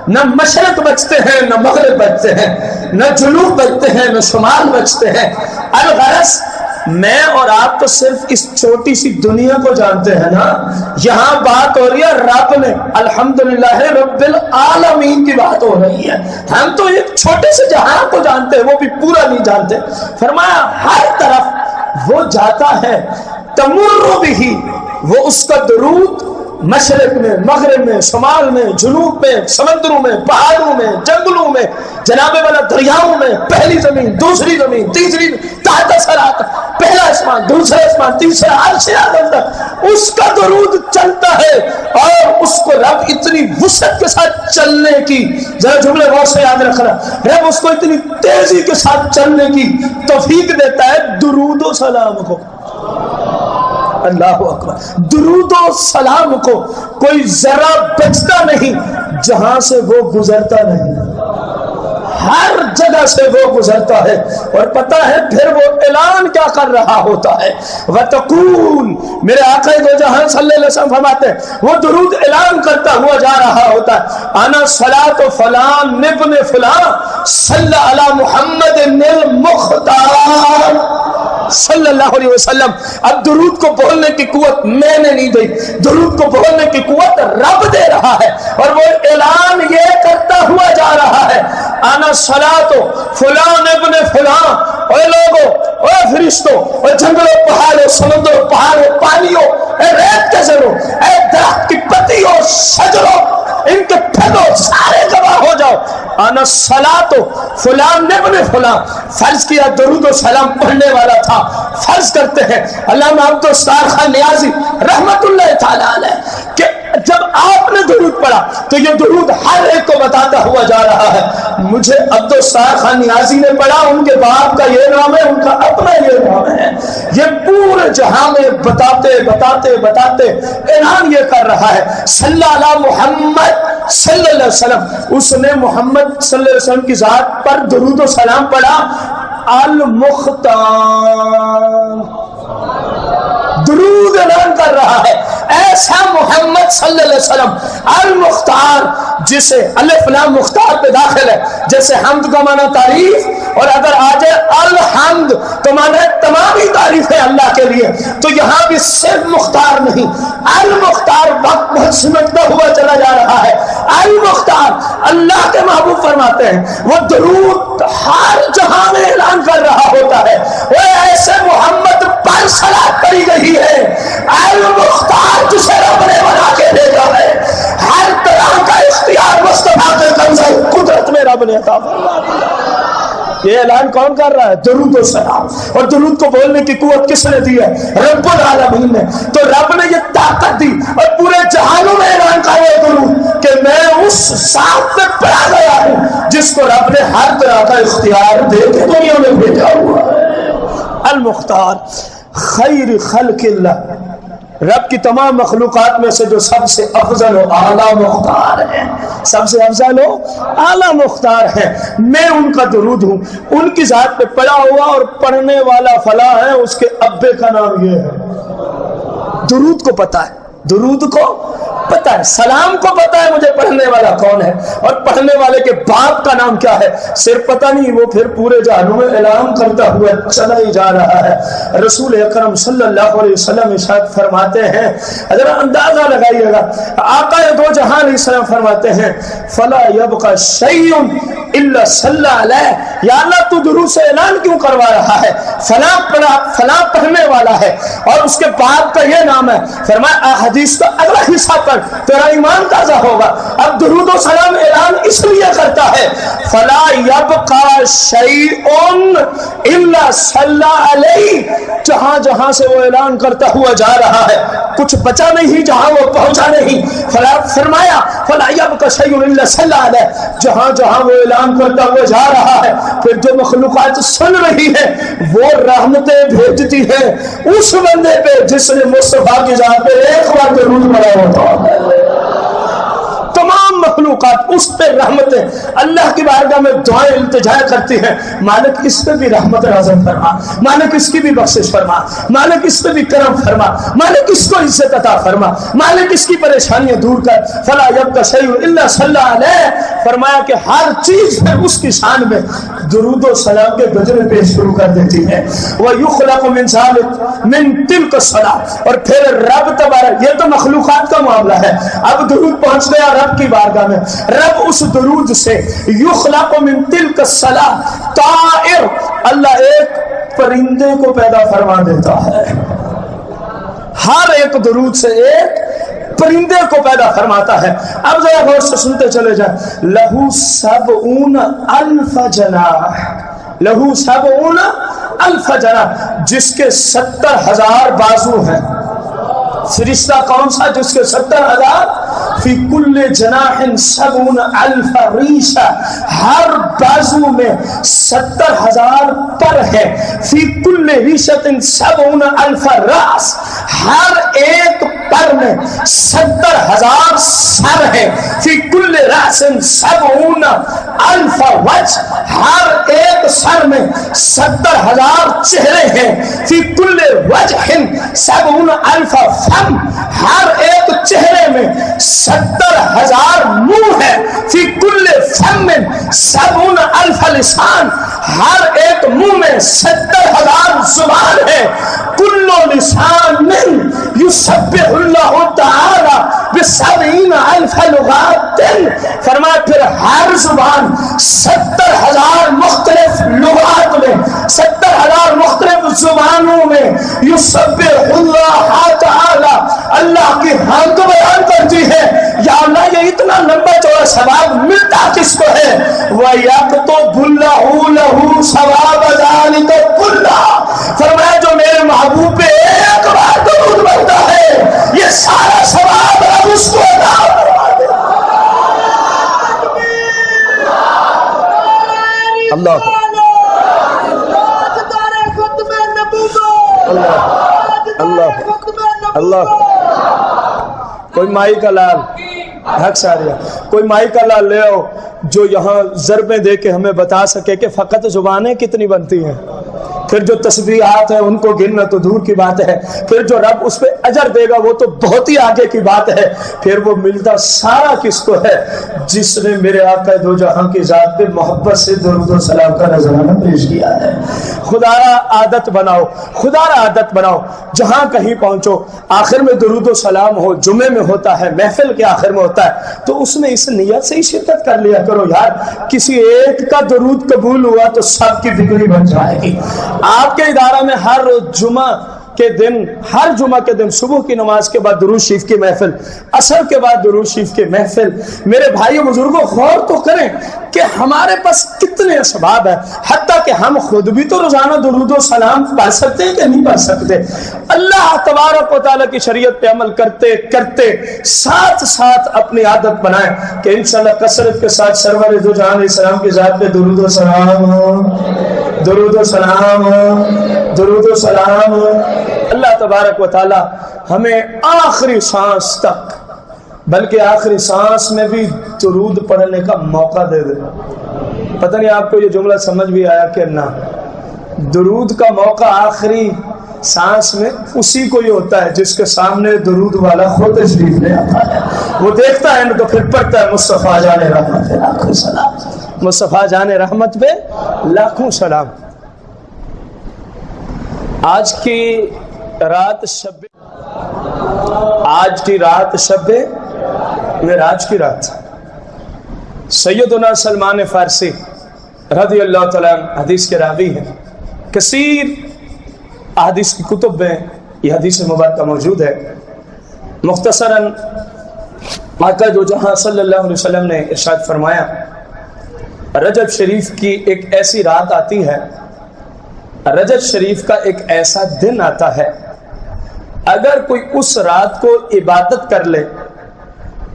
نہ مشرق بچتے ہیں نہ مغرب بچتے ہیں، نہ جنوب بچتے ہیں نہ شمال بچتے ہیں۔ الغرض میں اور آپ تو صرف اس چھوٹی سی دنیا کو جانتے ہیں نا، یہاں بات ہو رہی ہے رب نے الحمدللہ رب العالمین کی بات ہو رہی ہے، ہم تو ایک چھوٹے سے جہاں کو جانتے ہیں، وہ بھی پورا نہیں جانتے۔ فرمایا ہر طرف وہ جاتا ہے، تمر بھی، وہ اس کا درود مشرق میں، مغرب میں، شمال میں، جنوب میں، سمندروں میں، پہاڑوں میں، جنگلوں میں، جناب والا دریاؤں میں، پہلی زمین، دوسری زمین، تیسری، تحت سرات، پہلا آسمان، دوسرا آسمان، تیسرا عرش اعظم تک اس کا درود چلتا ہے، اور اس کو رب اتنی وسعت کے ساتھ چلنے کی، ذرا جملے غور سے یاد رکھنا، رب اس کو اتنی تیزی کے ساتھ چلنے کی توفیق دیتا ہے درود و سلام کو۔ اللہ اکبر، درود و سلام کو کوئی ذرا بچتا نہیں جہاں سے وہ گزرتا نہیں، ہر جگہ سے وہ گزرتا ہے، اور پتہ ہے پھر وہ اعلان کیا کر رہا ہوتا ہے، وَتَقُولُ، میرے آقا دو جہاں صلی اللہ علیہ وسلم فرماتے ہیں وہ درود اعلان کرتا ہوا جا رہا ہوتا ہے، انا صلاۃ فلان ابن فلان صلی علی محمد المختار صلی اللہ علیہ وسلم۔ اب درود کو بولنے کی قوت میں نے نہیں دی، درود کو بولنے کی قوت رب دے رہا ہے، اور وہ اعلان یہ کرتا ہوا جا رہا ہے، انا صلاۃ فلان ابن فلان، اے لوگو، اے فرشتوں، اے جنگلوں، پہاڑوں، سمندروں، پہاڑوں، پانیوں، اے ریت کے ذروں، اے درخت کی پتیوں، شجروں، ان کے پھلوں، سارے گواہ ہو جاؤ، انا صلاۃ فلان ابن فلان۔ فرض کیا درود و سلام پڑھنے والا تھا، فرض کرتے ہیں علامہ عبدالستار خان نیازی رحمت اللہ تعالی علیہ کہ جب آپ نے درود پڑھا تو یہ درود ہر ایک کو بتاتا ہوا جا رہا ہے مجھے عبدالستار خان نیازی نے پڑھا، ان کے باپ کا یہ نام ہے، ان کا اپنا یہ نام ہے. یہ پورے جہاں میں بتاتے بتاتے بتاتے اعلان یہ کر رہا ہے صلی اللہ علیہ محمد صلی اللہ علیہ وسلم. اس نے محمد صلی اللہ علیہ وسلم کی ذات پر درود و سلام پڑھا. المختار درود اعلان کر رہا ہے ایسا محمد صلی اللہ علیہ وسلم المختار، جسے الف لام مختار پہ داخل ہے. جیسے حمد کا معنی تعریف، اور اگر آ جائے الحمد تو معنی تمام ہی تعریف ہے اللہ کے لیے. تو یہاں بھی صرف مختار نہیں، المختار وقت بہت سمٹتا ہوا چلا جا رہا ہے. المختار اللہ کے محبوب فرماتے ہیں وہ درود ہر جہاں میں اعلان کر رہا ہوتا ہے وہ ایسے محمد پر صلاۃ پڑھی گئی ہے المختار جسے رب نے بنا کے بھیجا ہے. ہر طرح کا اختیار مصطفیٰ کے قبضہ قدرت میں رب نے عطا فرما دیا. یہ اعلان کون کر رہا ہے؟ درود و سلام. اور درود کو بولنے کی قوت کس نے دی ہے؟ رب العالمین نے. تو رب نے یہ طاقت دی اور پورے جہانوں میں اعلان کر رہے درود کہ میں اس ذات میں پڑھا گیا ہوں جس کو رب نے ہر طرح کا اختیار دے کے دنیا میں بھیجا ہوا ہے. المختار خیر خلق اللہ، رب کی تمام مخلوقات میں سے جو سب سے افضل و اعلیٰ مختار ہے، سب سے افضل و اعلیٰ مختار ہے. میں ان کا درود ہوں، ان کی ذات پہ پڑھا ہوا اور پڑھنے والا فلاں ہے، اس کے ابے کا نام یہ ہے. درود کو پتا ہے، درود کو پتا ہے، سلام کو پتا ہے مجھے پڑھنے والا کون ہے اور پڑھنے والے کے باپ کا نام کیا ہے. صرف پتہ نہیں، وہ پھر پورے جہانوں میں اعلان کرتا ہوا چلا ہی جا رہا ہے. رسول اکرم صلی اللہ علیہ وسلم ارشاد فرماتے ہیں، اگر اندازہ لگائیے گا، آقا دو جہاں علیہ السلام فرماتے ہیں فلا یبقى شیء الا صلی علیہ. یا اللہ تو درود سے اعلان کیوں کروا رہا ہے؟ فلاں پڑھنے والا ہے اور اس کے باپ کا یہ نام ہے. فرمایا حدیث کا اگلا حصہ پر تیرا ایمان تازہ ہوگا. اب درود و سلام اعلان اس لیے کرتا ہے فلا یبقى شیء الا صلی علیہ. جہاں جہاں سے وہ اعلان کرتا ہوا جا رہا ہے کچھ بچا نہیں جہاں وہ پہنچا نہیں. فرمایا فلا یبقى شیء الا صلی علیہ. جہاں جہاں وہ اعلان کرتا ہوا جا رہا ہے پھر جو مخلوقات سن رہی ہے وہ رحمتیں بھیجتی ہیں اس بندے پہ جس نے مصطفیٰ کی ذات پہ ایک بار درود پڑھا ہوتا ہے. تمام مخلوقات اس پہ رحمتیں اللہ کی بارگاہ میں دعائیں التجا کرتی ہیں، مالک اس پہ بھی رحمت نازل فرما، مالک اس کی بھی بخشش فرما، مالک اس پہ بھی کرم فرما، مالک اس کو عزت عطا فرما، مالک اس کی پریشانیاں دور کر. فلا یبقى شیء الا صلی علیہ. فرمایا کہ ہر چیز پھر اس کی شان میں درود و سلام کے گجرے پیش شروع کر دیتی ہے. وَيُخْلَقُ مِنْ ذَلِكَ مِنْ تِلْكَ الصَّلَاةِ. اور پھر رب تبارک، یہ تو مخلوقات کا معاملہ ہے، اب درود پہنچ گیا رب کی بارگاہ میں. رب اس درود سے یخلق من تلک الصلاۃ طائر، اللہ ایک پرندے کو پیدا فرما دیتا ہے. ہر ایک درود سے ایک پرندے کو پیدا فرماتا ہے. اب ذرا غور سے سنتے چلے جائیں. لہو 70,000 جناح، لہو 70,000 جناح، جس کے 70,000 بازو ہیں. فرشتہ کون سا جس کے 70,000؟ فی کل جناح 70,000 ریشہ، ہر بازو میں 70,000 پر ہے. فی کل ریشۃ 70,000 راس، ہر ایک پر میں 70,000 سر ہے. فی کل راس 70,000 وجہ، ہر ایک سر میں 70,000 چہرے ہیں. فی کل وجہ 70,000 فم، ہر ایک چہرے میں 70,000 منہ ہے. فی کل فم 70,000 لسان، ہر ایک منہ میں 70,000 زبان ہے. کل لسان یسبح اللہ تعالی ب70,000 لغات. فرمایا پھر ہر زبان 70,000 مختلف لغات میں، 70,000 مختلف زبانوں میں یسبح اللہ تعالی، اللہ کی حمد بیان کرتی ہے. یا اللہ یہ اتنا لمبا چوڑا ثواب ملتا کس کو ہے؟ وَيَكْتُبُ اللَّهُ لَهُ ثَوَابَ ذَلِكَ كُلَّهُ. فرمایا جو میرے محبوب پہ ایک بار درود پڑھتا ہے یہ سارا ثواب اب اس کو عطا اللہ اللہ اللہ کوئی مائی کا لال حق ساریا کوئی مائی کا لال لے آؤ جو یہاں ضربیں دے کے ہمیں بتا سکے کہ فقط زبانیں کتنی بنتی ہیں، پھر جو تسبیحات ہیں ان کو گننا تو دور کی بات ہے، پھر جو رب اس پہ اجر دے گا وہ تو بہت ہی آگے کی بات ہے، پھر وہ ملتا سارا کس کو ہے؟ جس نے میرے آقا دو جہاں کی ذات پہ محبت سے درود و سلام کا نذرانہ پیش کیا ہے۔ خدا را عادت بناؤ، خدا را عادت بناؤ، جہاں کہیں پہنچو آخر میں درود و سلام ہو، جمعے میں ہوتا ہے، محفل کے آخر میں ہوتا ہے، تو اس میں اس نیت سے ہی شرکت کر لیا کرو یار، کسی ایک کا درود قبول ہوا تو سب کی بگڑی بن جائے گی۔ آپ کے ادارہ میں ہر جمعہ کے دن صبح کی نماز کے بعد درود شریف کی محفل، عصر کے بعد درود شریف کی محفل۔ میرے بھائیو بزرگوں غور تو کریں کہ ہمارے پاس کتنے اسباب ہیں، حتیٰ کہ ہم خود بھی تو روزانہ درود و سلام پڑھ سکتے ہیں کہ نہیں پڑھ سکتے؟ اللہ تبارک و تعالیٰ کی شریعت پہ عمل کرتے کرتے ساتھ ساتھ اپنی عادت بنائیں کہ انشاءاللہ کثرت کے ساتھ سرور دو جہان علیہ السلام کی ذات پہ درود و سلام ہو، درود و سلام ہو، درود و سلام ہو۔ اللہ تبارک و تعالی ہمیں آخری سانس تک، بلکہ آخری سانس میں بھی درود پڑھنے کا موقع دے دے۔ پتہ نہیں آپ کو یہ جملہ سمجھ بھی آیا کہ نہ؟ درود کا موقع آخری سانس میں اسی کو ہی ہوتا ہے جس کے سامنے درود والا خود تشریف لے آتا ہے، وہ دیکھتا ہے تو پھر پڑھتا ہے مصطفیٰ جان رحمت پہ لاکھوں سلام، مصطفیٰ جان رحمت پہ لاکھوں سلام۔ آج کی رات شب معراج کی رات، سیدنا سلمان فارسی رضی اللہ تعالیٰ عنہ حدیث کے راوی ہیں، کثیر احادیث کی کتب میں یہ حدیث مبارکہ موجود ہے۔ مختصراً آقا دو جہاں صلی اللہ علیہ وسلم نے ارشاد فرمایا، رجب شریف کی ایک ایسی رات آتی ہے، رجب شریف کا ایک ایسا دن آتا ہے، اگر کوئی اس رات کو عبادت کر لے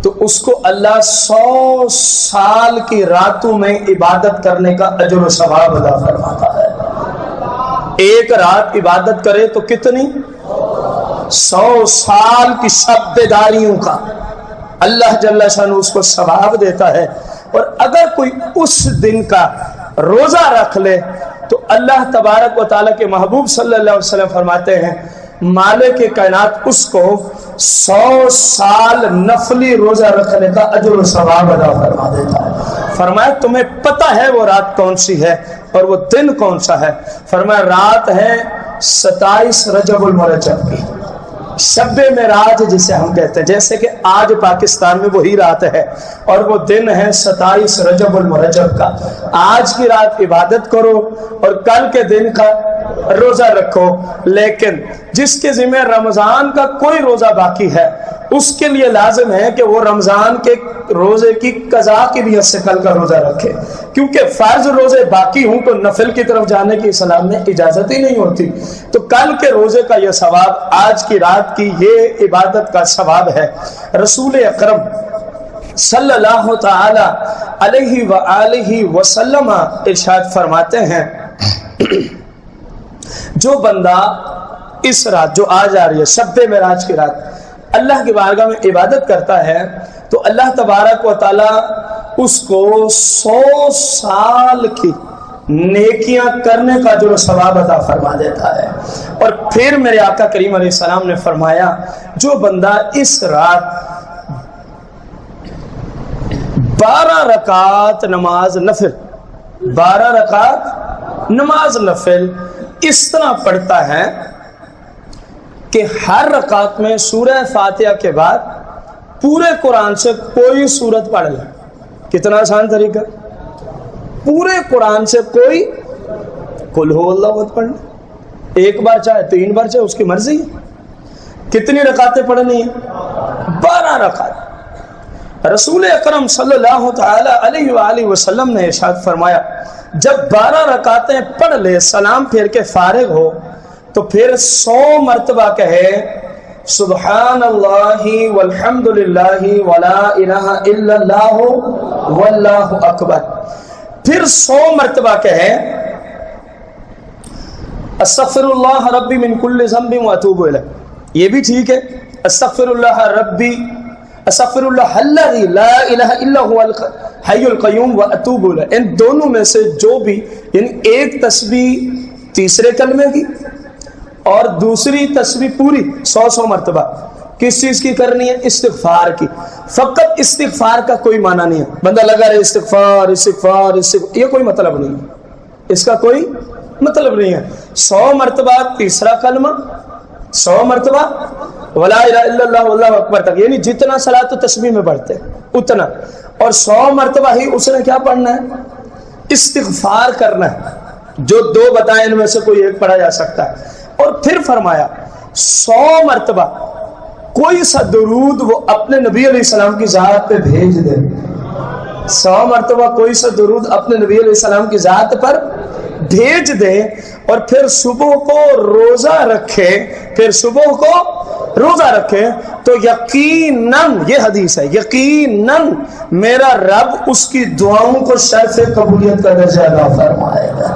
تو اس کو اللہ 100 سال کی راتوں میں عبادت کرنے کا اجر و ثواب عطا فرماتا ہے۔ ایک رات عبادت کرے تو کتنی؟ 100 سال کی شب بیداریوں کا اللہ جل شانہ اس کو ثواب دیتا ہے۔ اور اگر کوئی اس دن کا روزہ رکھ لے تو اللہ تبارک و تعالیٰ کے محبوب صلی اللہ علیہ وسلم فرماتے ہیں مالک کائنات اس کو 100 سال نفلی روزہ رکھنے کا اجر و ثواب ادا فرما دیتا ہے۔ فرمایا تمہیں پتہ ہے وہ رات کون سی ہے اور وہ دن کون سا ہے؟ فرمایا رات ہے 27 رجب المرجب کی، شب معراج جسے ہم کہتے ہیں، جیسے کہ آج پاکستان میں وہی رات ہے، اور وہ دن ہے 27 رجب المرجب کا۔ آج کی رات عبادت کرو اور کل کے دن کا روزہ رکھو، لیکن جس کے ذمہ رمضان کا کوئی روزہ باقی ہے اس کے لیے لازم ہے کہ وہ رمضان کے روزے کی قضا کی نیت سے کل کا روزہ رکھے، کیونکہ فرض روزے باقی ہوں تو نفل کی طرف جانے کی اسلام میں اجازت ہی نہیں ہوتی۔ تو کل کے روزے کا یہ ثواب، آج کی رات کی یہ عبادت کا ثواب ہے۔ رسول اکرم صلی اللہ تعالی علیہ وآلہ وسلم ارشاد فرماتے ہیں جو بندہ اس رات جو آج آ رہی ہے شب معراج کی رات اللہ کی بارگاہ میں عبادت کرتا ہے تو اللہ تبارک و تعالی اس کو 100 سال کی نیکیاں کرنے کا جو ثواب عطا فرما دیتا ہے۔ اور پھر میرے آقا کریم علیہ السلام نے فرمایا جو بندہ اس رات 12 رکعت نماز نفل 12 رکعت نماز نفل اس طرح پڑھتا ہے کہ ہر رکعت میں سورہ فاتحہ کے بعد پورے قرآن سے کوئی سورت پڑھ لے۔ کتنا آسان طریقہ، پورے قرآن سے کوئی قل ہو اللہ احد پڑھ لے، ایک بار چاہے 3 بار چاہے، اس کی مرضی ہے۔ کتنی رکعتیں پڑھنی ہیں؟ 12 رکعت۔ رسول اکرم صلی اللہ تعالی علیہ وآلہ وسلم نے ارشاد فرمایا جب 12 رکعتیں پڑھ لے سلام پھیر کے فارغ ہو تو پھر 100 مرتبہ کہے سبحان اللہ والحمد للہ ولا الہ الا اللہ واللہ اکبر، پھر 100 مرتبہ کہے استغفراللہ ربی من کل ذنب واتوب الیہ، یہ بھی ٹھیک ہے، استغفراللہ ربی استغفراللہ الذی لا الہ الا هو الحی القیوم واتوب الیہ، ان دونوں میں سے جو بھی، یعنی ایک تسبیح تیسرے کلمے کی اور دوسری تسبیح پوری 100 مرتبہ کس چیز کی کرنی ہے؟ استغفار کی۔ فقط استغفار کا کوئی معنی نہیں ہے، بندہ لگا رہے استغفار استغفار استغفار، یہ کوئی مطلب نہیں ہے، اس کا کوئی مطلب نہیں ہے۔ 100 مرتبہ تیسرا کلمہ، 100 مرتبہ ولا الہ الا اللہ واللہ اکبر تک، یعنی جتنا صلاۃ و تسبیح میں پڑھتے اتنا، اور 100 مرتبہ ہی اس نے کیا پڑھنا ہے؟ استغفار کرنا ہے، جو دو بتائیں ان میں سے کوئی ایک پڑھا جا سکتا ہے۔ اور پھر فرمایا 100 مرتبہ کوئی سا درود وہ اپنے نبی علیہ السلام کی ذات پہ بھیج دے، 100 مرتبہ کوئی سا درود اپنے نبی علیہ السلام کی ذات پر بھیج دے، اور پھر صبح کو روزہ رکھے، پھر صبح کو روزہ رکھے، تو یقیناً، یہ حدیث ہے، یقیناً میرا رب اس کی دعاؤں کو شرف قبولیت کا درجہ عطا فرمائے گا،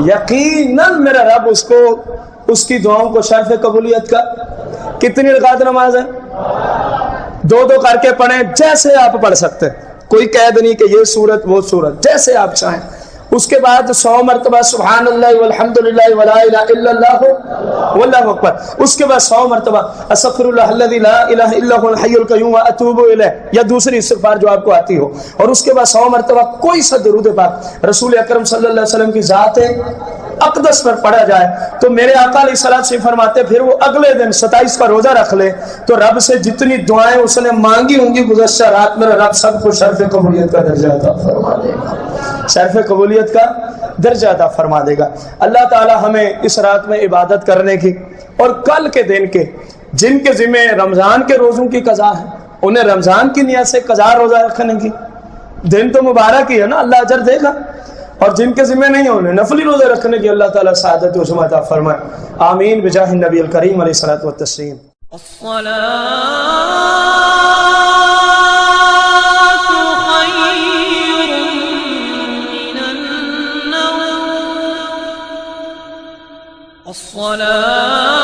یقیناً میرا رب اس کی دعاؤں کو شرف قبولیت کا۔ کتنی رکعت نماز ہے؟ 2 کر کے پڑھیں، جیسے آپ پڑھ سکتے، کوئی قید نہیں کہ یہ سورت وہ سورت، جیسے آپ چاہیں۔ اس کے بعد 100 مرتبہ سبحان اللہ والحمدللہ ولا الہ الا اللہ واللہ اکبر، اس کے بعد 100 مرتبہ استغفر اللہ الذی لا الہ الا هو الحی القیوم واتوب الیہ، یا دوسری استغفار جو آپ کو آتی ہو، اور اس کے بعد 100 مرتبہ کوئی سا درود پاک رسول اکرم صلی اللہ علیہ وسلم کی ذات اقدس پر پڑھا جائے، تو میرے آقا علیہ الصلوۃ والسلام فرماتے پھر وہ اگلے دن 27 کا روزہ رکھ لے، تو رب سے جتنی دعائیں اس نے مانگی ہوں گی گزشتہ رات میں، رب سب کو شرف قبولیت کا درجہ عطا فرما دے گا، شرف قبولیت کا درجہ عطا فرما دے گا۔ اللہ تعالی ہمیں اس رات میں عبادت کرنے کی، اور کل کے دن کے جن کے ذمہ رمضان کے روزوں کی قضا ہے، انہیں رمضان کی نیت سے قضا روزہ رکھنے کی، دن تو مبارک ہی ہے نا، اللہ اجر دے گا، اور جن کے ذمہ نہیں انہیں نفلی روزے رکھنے کی اللہ تعالیٰ سعادت و عظمت عطا فرمائے، آمین بجاہ النبی الکریم علیہ الصلوۃ والتسلیم۔ الصلاة